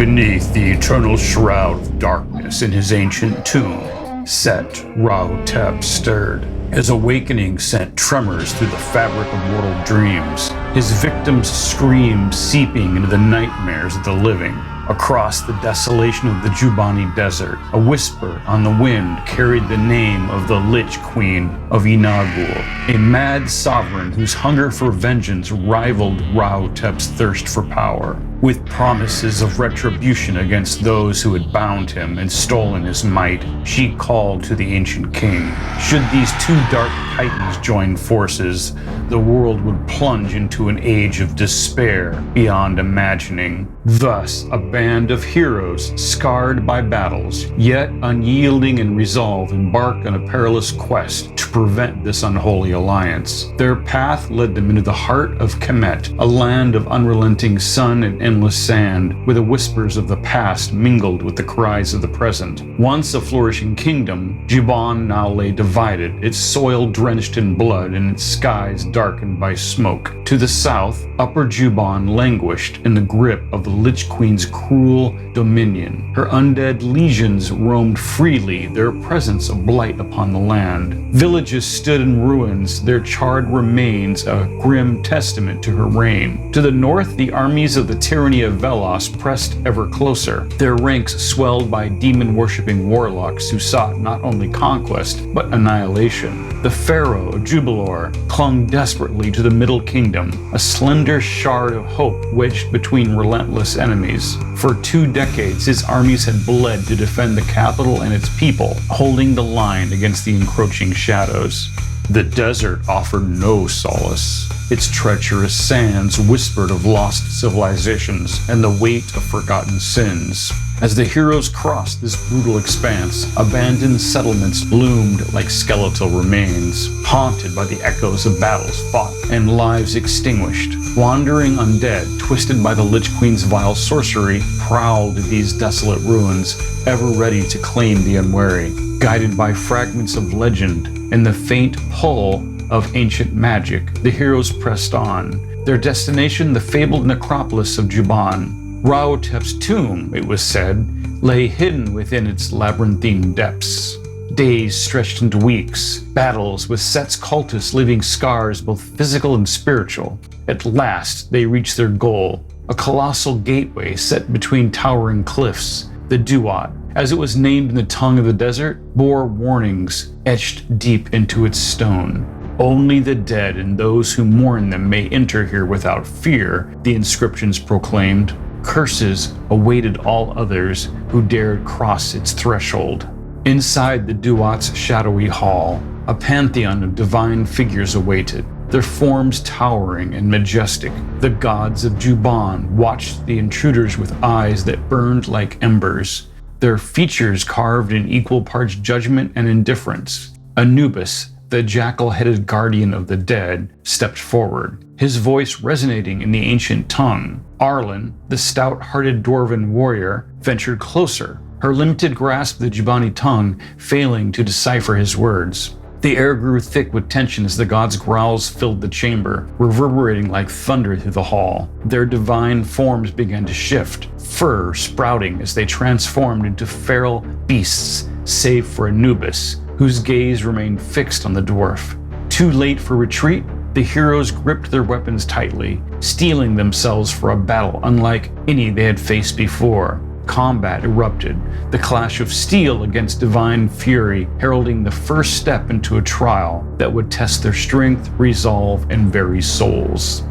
Beneath the eternal shroud of darkness in his ancient tomb, Set Rahotep stirred. His awakening sent tremors through the fabric of mortal dreams, his victims' screams seeping into the nightmares of the living. Across the desolation of the Jubani desert, a whisper on the wind carried the name of the Lich Queen of Inagul, a mad sovereign whose hunger for vengeance rivaled Rahotep's thirst for power. With promises of retribution against those who had bound him and stolen his might, she called to the ancient king. Should these two dark titans join forces, the world would plunge into an age of despair beyond imagining. Thus, a band of heroes, scarred by battles, yet unyielding in resolve, embark on a perilous quest to prevent this unholy alliance. Their path led them into the heart of Kemet, a land of unrelenting sun and endless sand, where the whispers of the past mingled with the cries of the present. Once a flourishing kingdom, Juban now lay divided, its soil drenched in blood and its skies darkened by smoke. To the south, Upper Juban languished in the grip of the Lich Queen's cruel dominion. Her undead legions roamed freely, their presence a blight upon the land. Villages stood in ruins, their charred remains a grim testament to her reign. To the north, the armies of the tyranny of Velos pressed ever closer, their ranks swelled by demon-worshipping warlocks who sought not only conquest, but annihilation. The pharaoh of Jubilor clung desperately to the Middle Kingdom, a slender shard of hope wedged between relentless enemies. For 2 decades, his armies had bled to defend the capital and its people, holding the line against the encroaching shadows. The desert offered no solace. Its treacherous sands whispered of lost civilizations and the weight of forgotten sins. As the heroes crossed this brutal expanse, abandoned settlements loomed like skeletal remains, haunted by the echoes of battles fought and lives extinguished. Wandering undead, twisted by the Lich Queen's vile sorcery, prowled these desolate ruins, ever ready to claim the unwary. Guided by fragments of legend and the faint pull of ancient magic, the heroes pressed on. Their destination, the fabled Necropolis of Juban. Rahotep's tomb, it was said, lay hidden within its labyrinthine depths. Days stretched into weeks, battles with Set's cultists leaving scars both physical and spiritual. At last, they reached their goal, a colossal gateway set between towering cliffs. The Duat, as it was named in the tongue of the desert, bore warnings etched deep into its stone. Only the dead and those who mourn them may enter here without fear, the inscriptions proclaimed. Curses awaited all others who dared cross its threshold. Inside the Duat's shadowy hall, a pantheon of divine figures awaited, their forms towering and majestic. The gods of Juban watched the intruders with eyes that burned like embers, their features carved in equal parts judgment and indifference. Anubis, the jackal-headed guardian of the dead, stepped forward, his voice resonating in the ancient tongue. Arlen, the stout-hearted dwarven warrior, ventured closer, her limited grasp of the Jubani tongue failing to decipher his words. The air grew thick with tension as the gods' growls filled the chamber, reverberating like thunder through the hall. Their divine forms began to shift, fur sprouting as they transformed into feral beasts, save for Anubis, whose gaze remained fixed on the dwarf. Too late for retreat, the heroes gripped their weapons tightly, steeling themselves for a battle unlike any they had faced before. Combat erupted, the clash of steel against divine fury heralding the first step into a trial that would test their strength, resolve, and very souls.